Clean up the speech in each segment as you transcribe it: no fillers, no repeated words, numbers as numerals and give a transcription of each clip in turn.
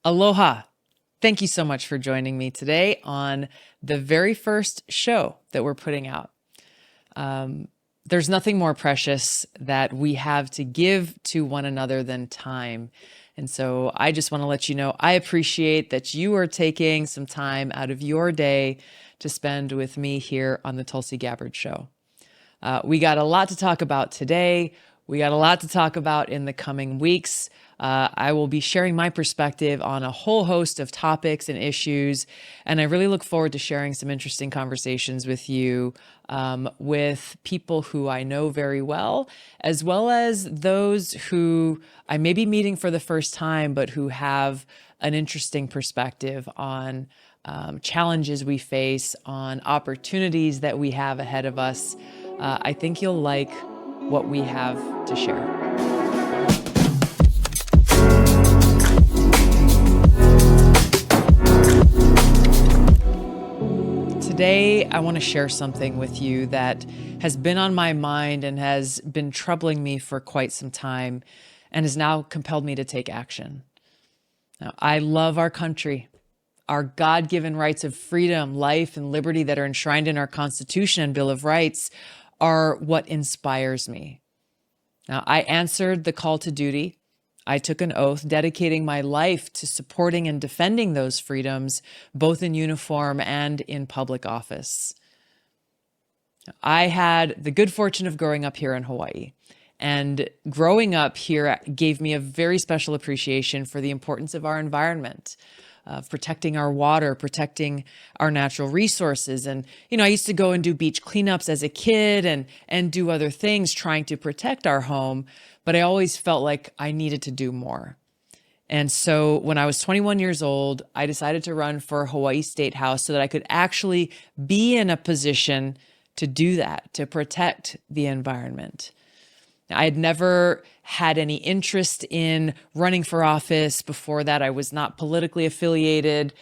Aloha. Thank you so much for joining me today on the very first show that we're putting out. There's nothing more precious that we have to give to one another than time. And so I just want to let you know, I appreciate that you are taking some time out of your day to spend with me here on the Tulsi Gabbard Show. We got a lot to talk about today. We got a lot to talk about in the coming weeks. I will be sharing my perspective on a whole host of topics and issues, and I really look forward to sharing some interesting conversations with you, with people who I know very well as those who I may be meeting for the first time, but who have an interesting perspective on challenges we face, on opportunities that we have ahead of us. I think you'll like what we have to share. Today, I want to share something with you that has been on my mind and has been troubling me for quite some time and has now compelled me to take action. Now, I love our country. Our God-given rights of freedom, life, and liberty that are enshrined in our Constitution and Bill of Rights are what inspires me. Now, I answered the call to duty. I took an oath dedicating my life to supporting and defending those freedoms, both in uniform and in public office. I had the good fortune of growing up here in Hawaii. And growing up here gave me a very special appreciation for the importance of our environment, of protecting our water, protecting our natural resources. And, I used to go and do beach cleanups as a kid and do other things trying to protect our home, but I always felt like I needed to do more. And so when I was 21 years old, I decided to run for Hawaii State House so that I could actually be in a position to do that, to protect the environment. I had never had any interest in running for office. Before that, I was not politically affiliated.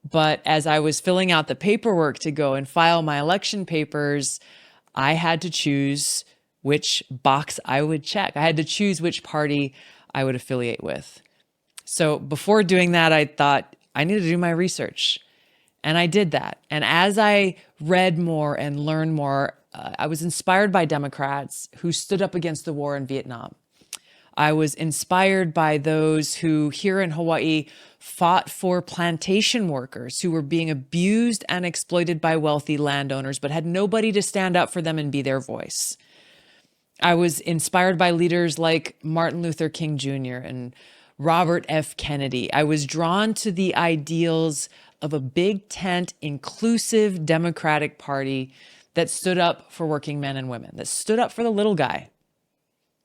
But as I was filling out the paperwork to go and file my election papers, I had to choose which box I would check. I had to choose which party I would affiliate with. So before doing that, I thought I needed to do my research. And I did that. And as I read more and learned more, I was inspired by Democrats who stood up against the war in Vietnam. I was inspired by those who here in Hawaii fought for plantation workers who were being abused and exploited by wealthy landowners, but had nobody to stand up for them and be their voice. I was inspired by leaders like Martin Luther King Jr. and Robert F. Kennedy. I was drawn to the ideals of a big tent, inclusive Democratic Party that stood up for working men and women, that stood up for the little guy.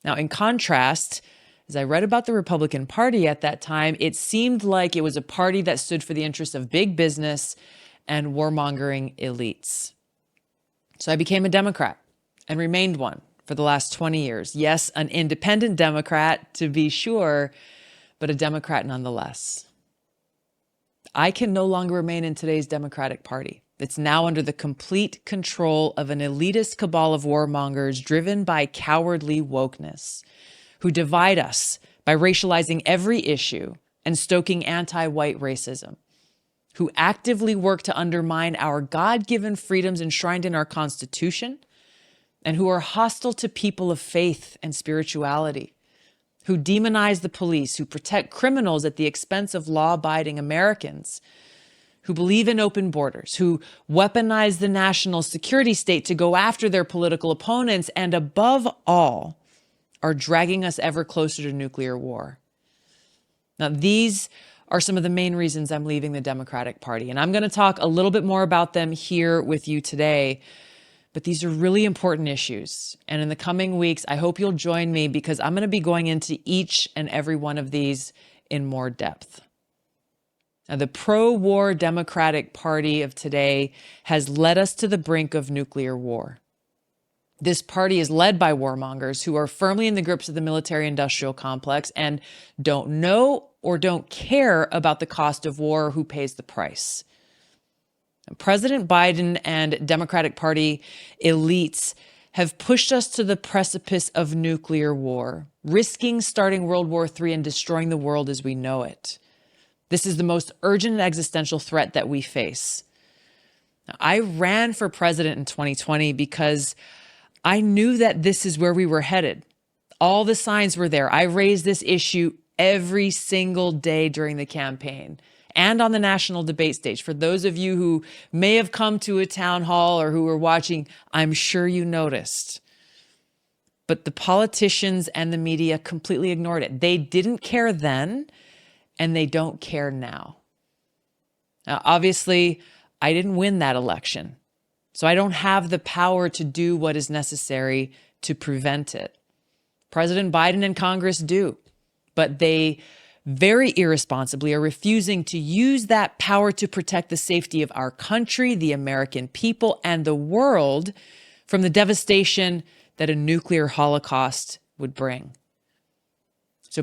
Now, in contrast, as I read about the Republican Party at that time, it seemed like it was a party that stood for the interests of big business and warmongering elites. So I became a Democrat and remained one for the last 20 years. Yes, an independent Democrat, to be sure, but a Democrat nonetheless. I can no longer remain in today's Democratic Party. It's now under the complete control of an elitist cabal of warmongers driven by cowardly wokeness, who divide us by racializing every issue and stoking anti-white racism, who actively work to undermine our God-given freedoms enshrined in our Constitution, and who are hostile to people of faith and spirituality, who demonize the police, who protect criminals at the expense of law-abiding Americans, who believe in open borders, who weaponize the national security state to go after their political opponents, and above all, are dragging us ever closer to nuclear war. Now, these are some of the main reasons I'm leaving the Democratic Party, and I'm going to talk a little bit more about them here with you today. But these are really important issues. And in the coming weeks, I hope you'll join me because I'm going to be going into each and every one of these in more depth. Now, the pro-war Democratic Party of today has led us to the brink of nuclear war. This party is led by warmongers who are firmly in the grips of the military-industrial complex and don't know or don't care about the cost of war or who pays the price. President Biden and Democratic Party elites have pushed us to the precipice of nuclear war, risking starting World War III and destroying the world as we know it. This is the most urgent and existential threat that we face. Now, I ran for president in 2020 because I knew that this is where we were headed. All the signs were there. I raised this issue every single day during the campaign and on the national debate stage. For those of you who may have come to a town hall or who were watching, I'm sure you noticed. But the politicians and the media completely ignored it. They didn't care then, and they don't care now. Now, obviously, I didn't win that election, so I don't have the power to do what is necessary to prevent it. President Biden and Congress do, but they very irresponsibly are refusing to use that power to protect the safety of our country, the American people, and the world from the devastation that a nuclear holocaust would bring. So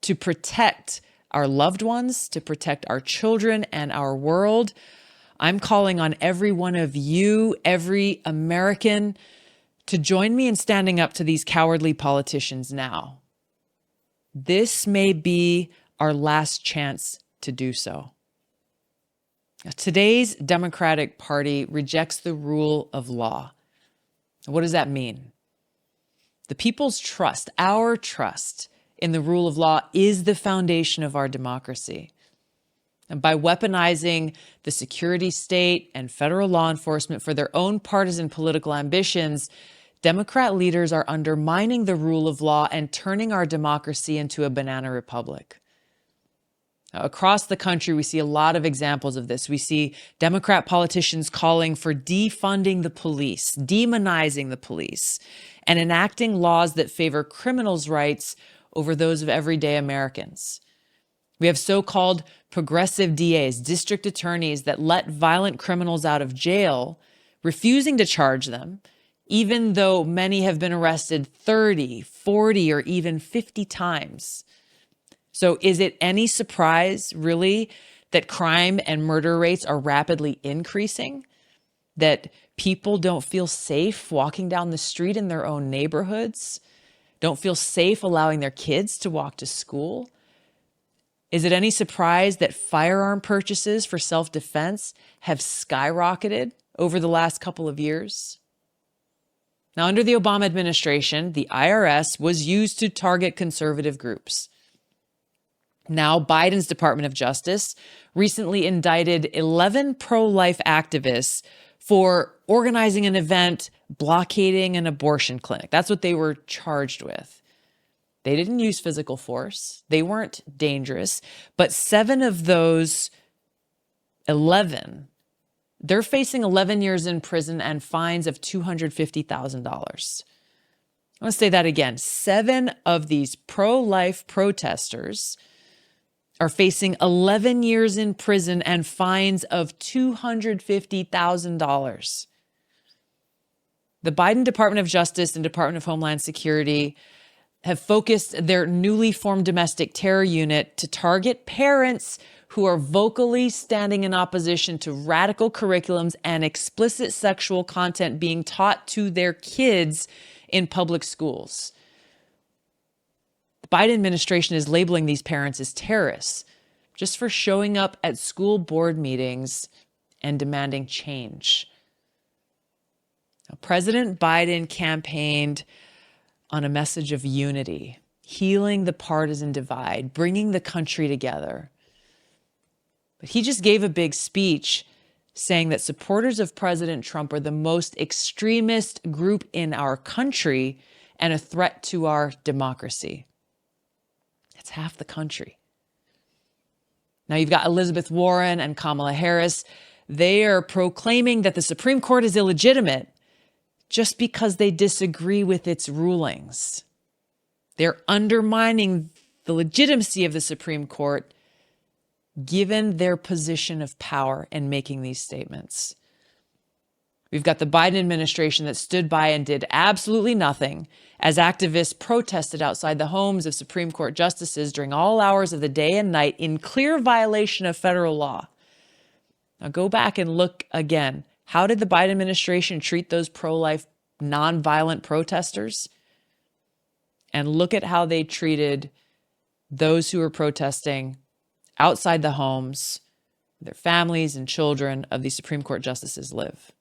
to protect our loved ones, to protect our children and our world, I'm calling on every one of you, every American, to join me in standing up to these cowardly politicians now. This may be our last chance to do so. Today's Democratic Party rejects the rule of law. What does that mean? The people's trust, our trust in the rule of law, is the foundation of our democracy. And by weaponizing the security state and federal law enforcement for their own partisan political ambitions, Democrat leaders are undermining the rule of law and turning our democracy into a banana republic. Across the country, we see a lot of examples of this. We see Democrat politicians calling for defunding the police, demonizing the police, and enacting laws that favor criminals' rights over those of everyday Americans. We have so-called progressive DAs, district attorneys, that let violent criminals out of jail, refusing to charge them, even though many have been arrested 30, 40, or even 50 times. So is it any surprise, really, that crime and murder rates are rapidly increasing? That people don't feel safe walking down the street in their own neighborhoods? Don't feel safe allowing their kids to walk to school? Is it any surprise that firearm purchases for self-defense have skyrocketed over the last couple of years? Now, under the Obama administration, the IRS was used to target conservative groups. Now, Biden's Department of Justice recently indicted 11 pro-life activists for organizing an event blockading an abortion clinic. That's what they were charged with. They didn't use physical force. They weren't dangerous. But 7 of those 11, they're facing 11 years in prison and fines of $250,000. I want to say that again. 7 of these pro-life protesters are facing 11 years in prison and fines of $250,000. The Biden Department of Justice and Department of Homeland Security have focused their newly formed domestic terror unit to target parents who are vocally standing in opposition to radical curriculums and explicit sexual content being taught to their kids in public schools. The Biden administration is labeling these parents as terrorists just for showing up at school board meetings and demanding change. Now, President Biden campaigned on a message of unity, healing the partisan divide, bringing the country together. But he just gave a big speech saying that supporters of President Trump are the most extremist group in our country and a threat to our democracy. That's half the country. Now you've got Elizabeth Warren and Kamala Harris. They are proclaiming that the Supreme Court is illegitimate just because they disagree with its rulings. They're undermining the legitimacy of the Supreme Court given their position of power in making these statements. We've got the Biden administration that stood by and did absolutely nothing as activists protested outside the homes of Supreme Court justices during all hours of the day and night in clear violation of federal law. Now go back and look again. How did the Biden administration treat those pro-life, nonviolent protesters? And look at how they treated those who were protesting outside the homes their families and children of these Supreme Court justices live.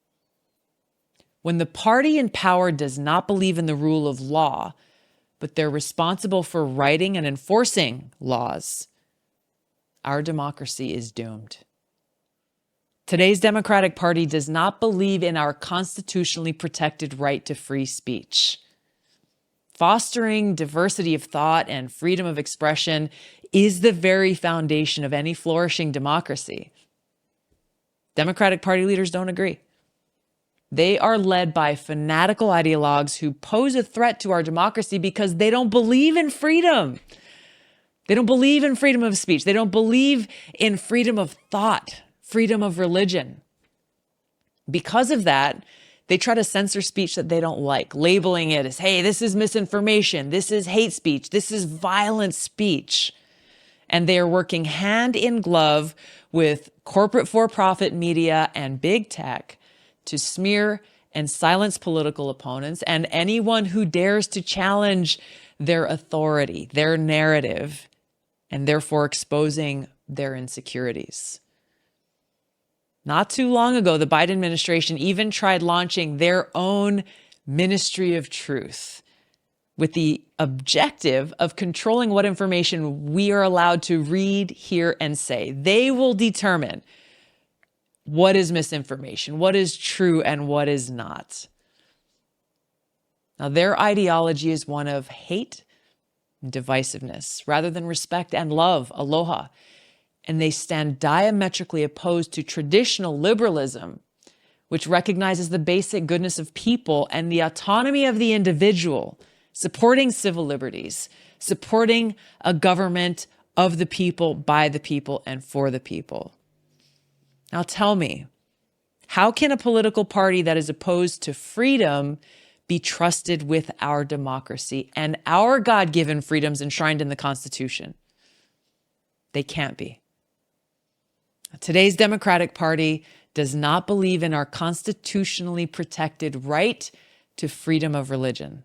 When the party in power does not believe in the rule of law, but they're responsible for writing and enforcing laws, our democracy is doomed. Today's Democratic Party does not believe in our constitutionally protected right to free speech. Fostering diversity of thought and freedom of expression is the very foundation of any flourishing democracy. Democratic Party leaders don't agree. They are led by fanatical ideologues who pose a threat to our democracy because they don't believe in freedom. They don't believe in freedom of speech. They don't believe in freedom of thought, freedom of religion. Because of that, they try to censor speech that they don't like, labeling it as, hey, this is misinformation, this is hate speech, this is violent speech. And they are working hand in glove with corporate for-profit media and big tech to smear and silence political opponents and anyone who dares to challenge their authority, their narrative, and therefore exposing their insecurities. Not too long ago, the Biden administration even tried launching their own Ministry of Truth with the objective of controlling what information we are allowed to read, hear, and say. They will determine what is misinformation, what is true, and what is not. Now, their ideology is one of hate and divisiveness rather than respect and love, aloha. And they stand diametrically opposed to traditional liberalism, which recognizes the basic goodness of people and the autonomy of the individual, supporting civil liberties, supporting a government of the people, by the people, and for the people. Now tell me, how can a political party that is opposed to freedom be trusted with our democracy and our God-given freedoms enshrined in the Constitution? They can't be. Today's Democratic Party does not believe in our constitutionally protected right to freedom of religion.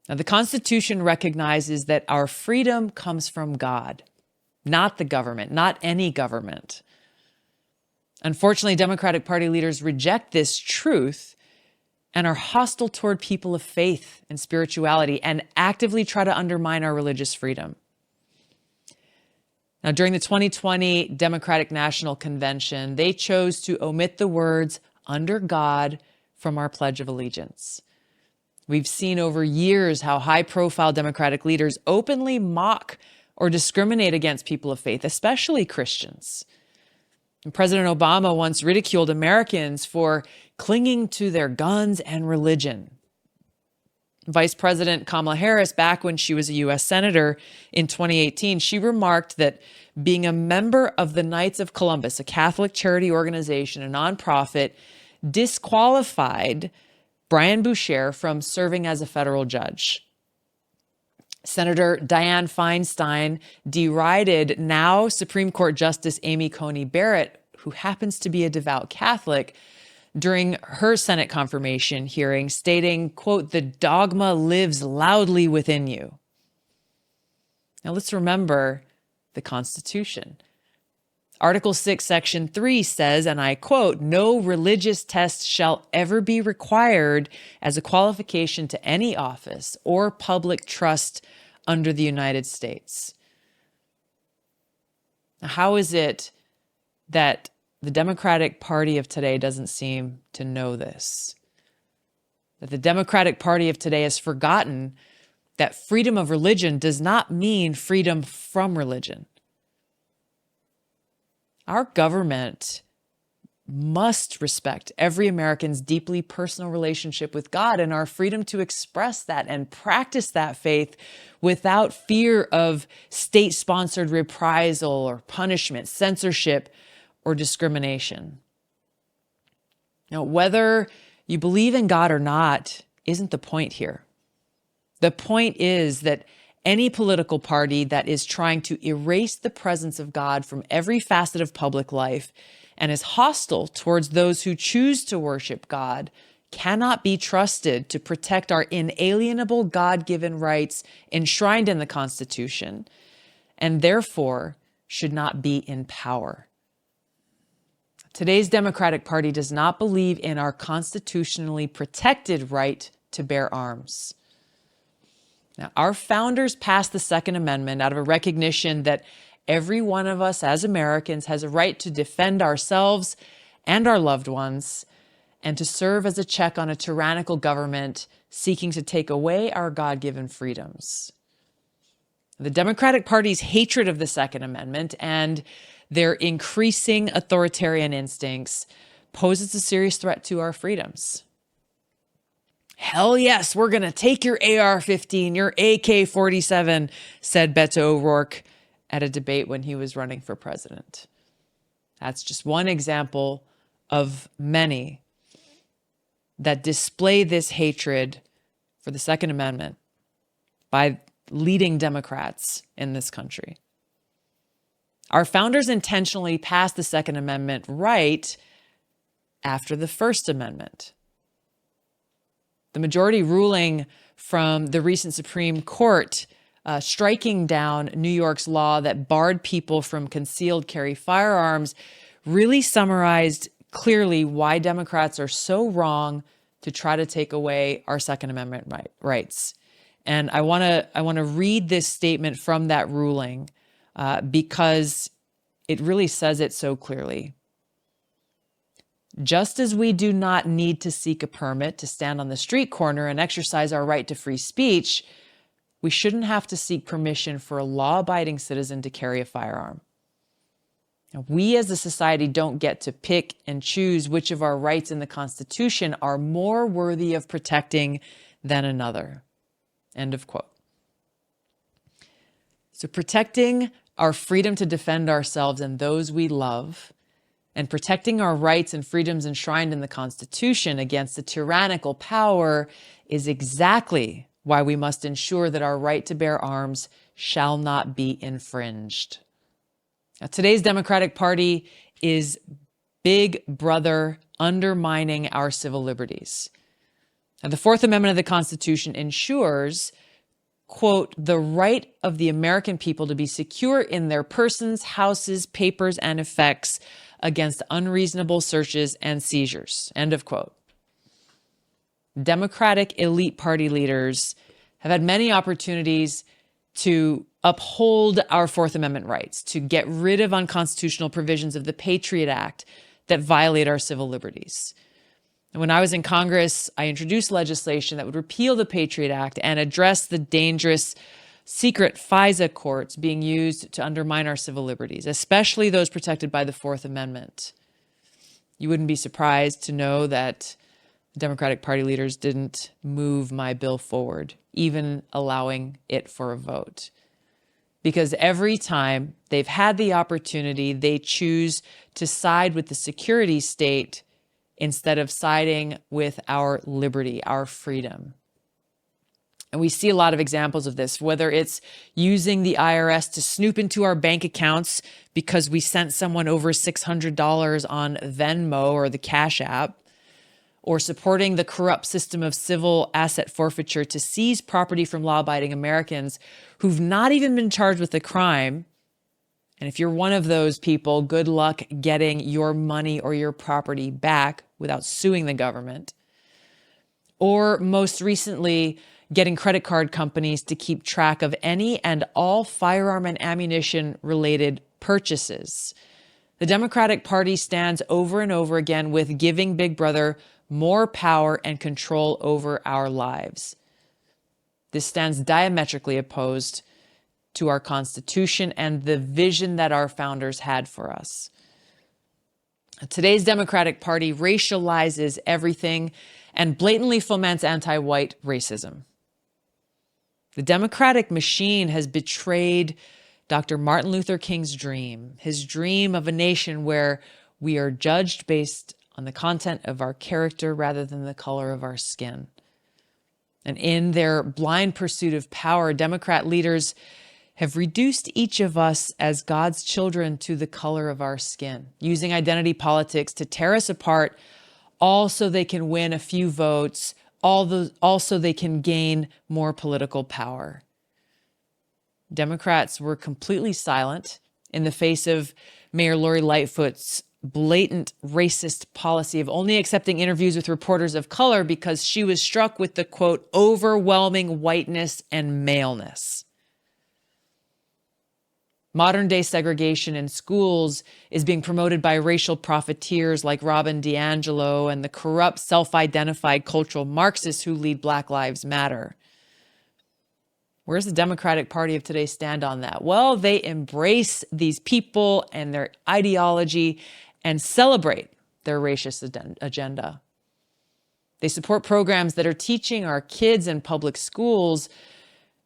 Now, the Constitution recognizes that our freedom comes from God, not the government, not any government. Unfortunately, Democratic Party leaders reject this truth and are hostile toward people of faith and spirituality and actively try to undermine our religious freedom. Now, during the 2020 Democratic National Convention, they chose to omit the words "under God" from our Pledge of Allegiance. We've seen over years how high-profile Democratic leaders openly mock or discriminate against people of faith, especially Christians. And President Obama once ridiculed Americans for clinging to their guns and religion. Vice President Kamala Harris, back when she was a U.S. Senator in 2018, she remarked that being a member of the Knights of Columbus, a Catholic charity organization, a nonprofit, disqualified Brian Boucher from serving as a federal judge. Senator Dianne Feinstein derided now Supreme Court Justice Amy Coney Barrett, who happens to be a devout Catholic, during her Senate confirmation hearing, stating, quote, "The dogma lives loudly within you." Now let's remember the Constitution. Article 6, Section 3 says, and I quote, "No religious test shall ever be required as a qualification to any office or public trust under the United States." Now, how is it that the Democratic Party of today doesn't seem to know this? That the Democratic Party of today has forgotten that freedom of religion does not mean freedom from religion. Our government must respect every American's deeply personal relationship with God and our freedom to express that and practice that faith without fear of state-sponsored reprisal or punishment, censorship, or discrimination. Now, whether you believe in God or not isn't the point here. The point is that any political party that is trying to erase the presence of God from every facet of public life and is hostile towards those who choose to worship God cannot be trusted to protect our inalienable God-given rights enshrined in the Constitution, and therefore should not be in power. Today's Democratic Party does not believe in our constitutionally protected right to bear arms. Now, our founders passed the Second Amendment out of a recognition that every one of us as Americans has a right to defend ourselves and our loved ones, and to serve as a check on a tyrannical government seeking to take away our God-given freedoms. The Democratic Party's hatred of the Second Amendment and their increasing authoritarian instincts poses a serious threat to our freedoms. Hell yes, we're going to take your AR-15, your AK-47, said Beto O'Rourke at a debate when he was running for president. That's just one example of many that display this hatred for the Second Amendment by leading Democrats in this country. Our founders intentionally passed the Second Amendment right after the First Amendment. The majority ruling from the recent Supreme Court striking down New York's law that barred people from concealed carry firearms really summarized clearly why Democrats are so wrong to try to take away our Second Amendment rights. And I want to read this statement from that ruling because it really says it so clearly. Just as we do not need to seek a permit to stand on the street corner and exercise our right to free speech, we shouldn't have to seek permission for a law-abiding citizen to carry a firearm. Now, we as a society don't get to pick and choose which of our rights in the Constitution are more worthy of protecting than another. End of quote. So protecting our freedom to defend ourselves and those we love, and protecting our rights and freedoms enshrined in the Constitution against a tyrannical power is exactly why we must ensure that our right to bear arms shall not be infringed. Now, today's Democratic Party is Big Brother undermining our civil liberties. Now, the Fourth Amendment of the Constitution ensures, quote, the right of the American people to be secure in their persons, houses, papers, and effects against unreasonable searches and seizures, end of quote. Democratic elite party leaders have had many opportunities to uphold our Fourth Amendment rights, to get rid of unconstitutional provisions of the Patriot Act that violate our civil liberties. And when I was in Congress, I introduced legislation that would repeal the Patriot Act and address the dangerous secret FISA courts being used to undermine our civil liberties, especially those protected by the Fourth Amendment. You wouldn't be surprised to know that Democratic Party leaders didn't move my bill forward, even allowing it for a vote. Because every time they've had the opportunity, they choose to side with the security state instead of siding with our liberty, our freedom. And we see a lot of examples of this, whether it's using the IRS to snoop into our bank accounts because we sent someone over $600 on Venmo or the Cash App, or supporting the corrupt system of civil asset forfeiture to seize property from law-abiding Americans who've not even been charged with a crime. And if you're one of those people, good luck getting your money or your property back without suing the government. Or most recently, getting credit card companies to keep track of any and all firearm and ammunition related purchases. The Democratic Party stands over and over again with giving Big Brother more power and control over our lives. This stands diametrically opposed to our Constitution and the vision that our founders had for us. Today's Democratic Party racializes everything and blatantly foments anti-white racism. The Democratic machine has betrayed Dr. Martin Luther King's dream, his dream of a nation where we are judged based on the content of our character rather than the color of our skin. And in their blind pursuit of power, Democrat leaders have reduced each of us as God's children to the color of our skin, using identity politics to tear us apart, all so they can win a few votes, all so they can gain more political power. Democrats were completely silent in the face of Mayor Lori Lightfoot's blatant racist policy of only accepting interviews with reporters of color because she was struck with the, quote, overwhelming whiteness and maleness. Modern-day segregation in schools is being promoted by racial profiteers like Robin DiAngelo and the corrupt, self-identified cultural Marxists who lead Black Lives Matter. Where's the Democratic Party of today stand on that? Well, they embrace these people and their ideology and celebrate their racist agenda. They support programs that are teaching our kids in public schools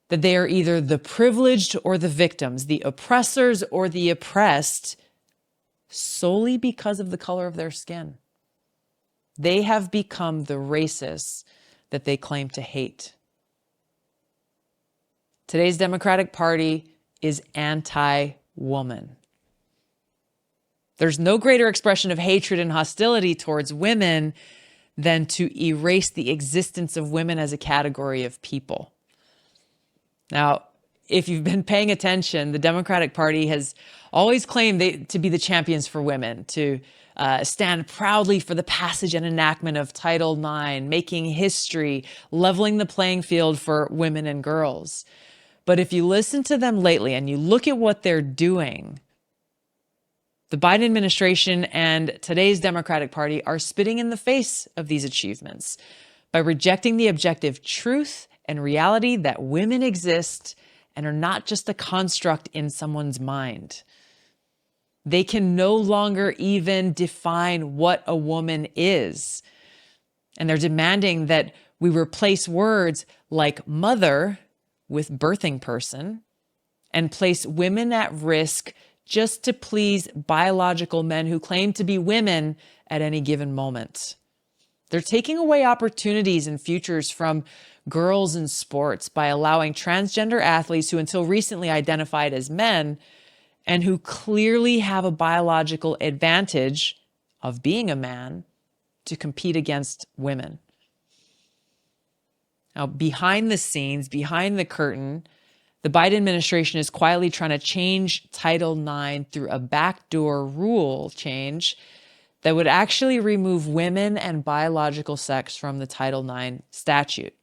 that they are either the privileged or the victims, the oppressors or the oppressed, solely because of the color of their skin. They have become the racists that they claim to hate. Today's Democratic Party is anti-woman. There's no greater expression of hatred and hostility towards women than to erase the existence of women as a category of people. Now, if you've been paying attention, the Democratic Party has always claimed to be the champions for women, to stand proudly for the passage and enactment of Title IX, making history, leveling the playing field for women and girls. But if you listen to them lately and you look at what they're doing, the Biden administration and today's Democratic Party are spitting in the face of these achievements by rejecting the objective truth and reality that women exist and are not just a construct in someone's mind. They can no longer even define what a woman is. And they're demanding that we replace words like mother with birthing person and place women at risk just to please biological men who claim to be women at any given moment. They're taking away opportunities and futures from girls in sports by allowing transgender athletes who until recently identified as men and who clearly have a biological advantage of being a man to compete against women. Now, behind the scenes, behind the curtain, the Biden administration is quietly trying to change Title IX through a backdoor rule change that would actually remove women and biological sex from the Title IX statute.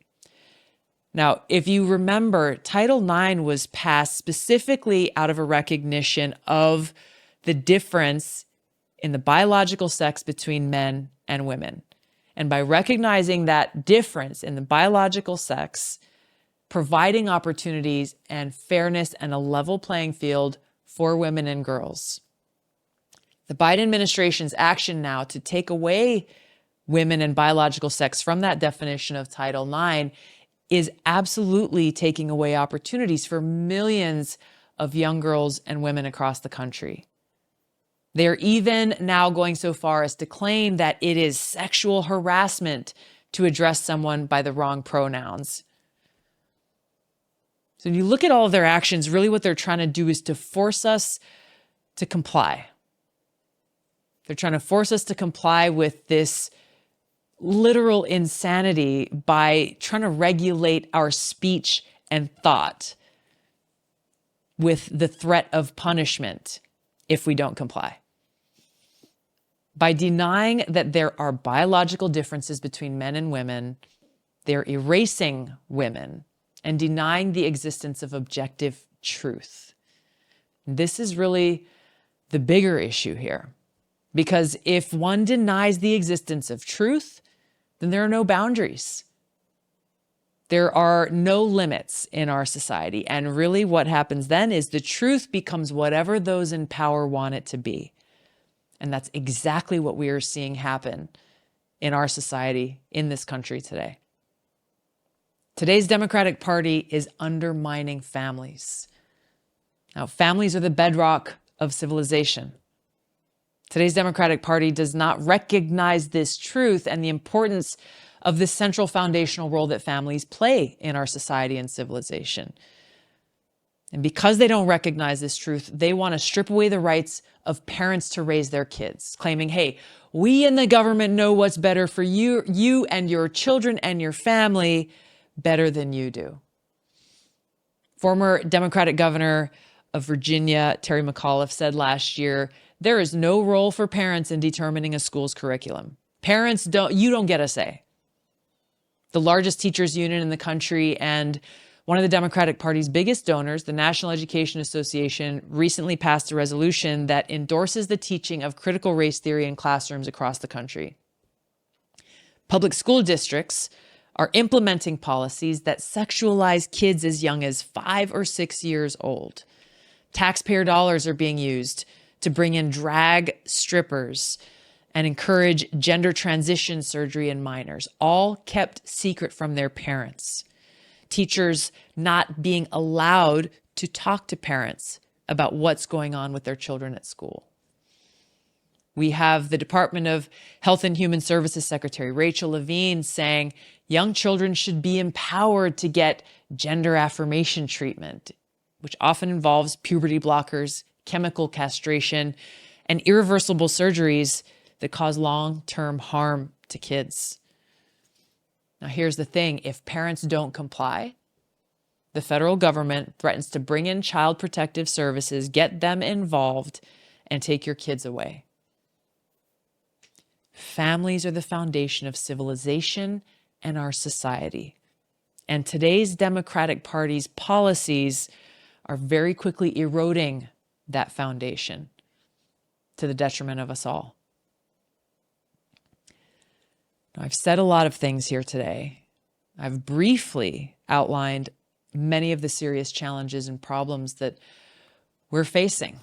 Now, if you remember, Title IX was passed specifically out of a recognition of the difference in the biological sex between men and women. And by recognizing that difference in the biological sex, providing opportunities and fairness and a level playing field for women and girls. The Biden administration's action now to take away women and biological sex from that definition of Title IX is absolutely taking away opportunities for millions of young girls and women across the country. They're even now going so far as to claim that it is sexual harassment to address someone by the wrong pronouns. So when you look at all of their actions, really what they're trying to do is to force us to comply. They're trying to force us to comply with this literal insanity by trying to regulate our speech and thought with the threat of punishment if we don't comply. By denying that there are biological differences between men and women, they're erasing women and denying the existence of objective truth. This is really the bigger issue here, because if one denies the existence of truth, then there are no boundaries. There are no limits in our society. And really what happens then is the truth becomes whatever those in power want it to be. And that's exactly what we are seeing happen in our society, in this country today. Today's Democratic Party is undermining families. Now, families are the bedrock of civilization. Today's Democratic Party does not recognize this truth and the importance of this central foundational role that families play in our society and civilization. And because they don't recognize this truth, they want to strip away the rights of parents to raise their kids, claiming, hey, we in the government know what's better for you and your children and your family better than you do. Former Democratic Governor of Virginia, Terry McAuliffe, said last year, there is no role for parents in determining a school's curriculum. You don't get a say. The largest teachers union in the country and one of the Democratic Party's biggest donors, the National Education Association, recently passed a resolution that endorses the teaching of critical race theory in classrooms across the country. Public school districts are implementing policies that sexualize kids as young as 5 or 6 years old. Taxpayer dollars are being used to bring in drag strippers and encourage gender transition surgery in minors, all kept secret from their parents. Teachers not being allowed to talk to parents about what's going on with their children at school. We have the Department of Health and Human Services Secretary Rachel Levine saying young children should be empowered to get gender affirmation treatment, which often involves puberty blockers, chemical castration, and irreversible surgeries that cause long-term harm to kids. Now, here's the thing. If parents don't comply, the federal government threatens to bring in child protective services, get them involved, and take your kids away. Families are the foundation of civilization and our society. And today's Democratic Party's policies are very quickly eroding that foundation to the detriment of us all. Now, I've said a lot of things here today. I've briefly outlined many of the serious challenges and problems that we're facing.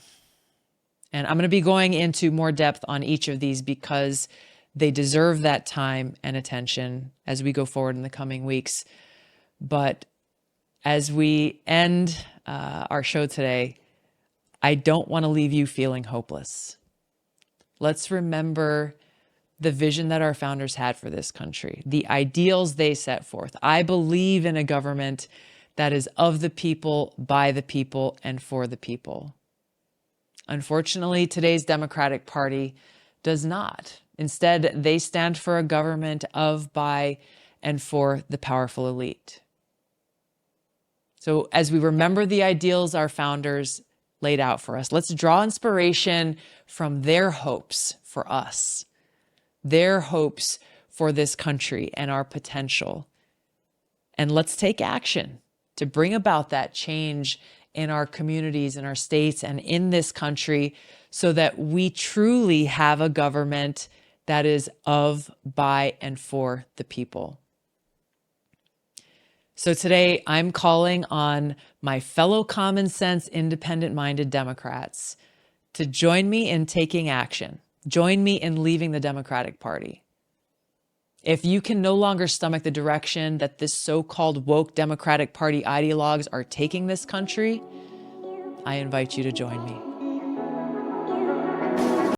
And I'm going to be going into more depth on each of these because they deserve that time and attention as we go forward in the coming weeks. But as we end our show today, I don't want to leave you feeling hopeless. Let's remember the vision that our founders had for this country, the ideals they set forth. I believe in a government that is of the people, by the people, and for the people. Unfortunately, today's Democratic Party does not. Instead, they stand for a government of, by, and for the powerful elite. So as we remember the ideals our founders laid out for us, let's draw inspiration from their hopes for us, their hopes for this country and our potential. And let's take action to bring about that change in our communities, in our states, and in this country so that we truly have a government that is of, by, and for the people. So today I'm calling on my fellow common sense, independent-minded Democrats to join me in taking action. Join me in leaving the Democratic Party. If you can no longer stomach the direction that this so-called woke Democratic Party ideologues are taking this country, I invite you to join me.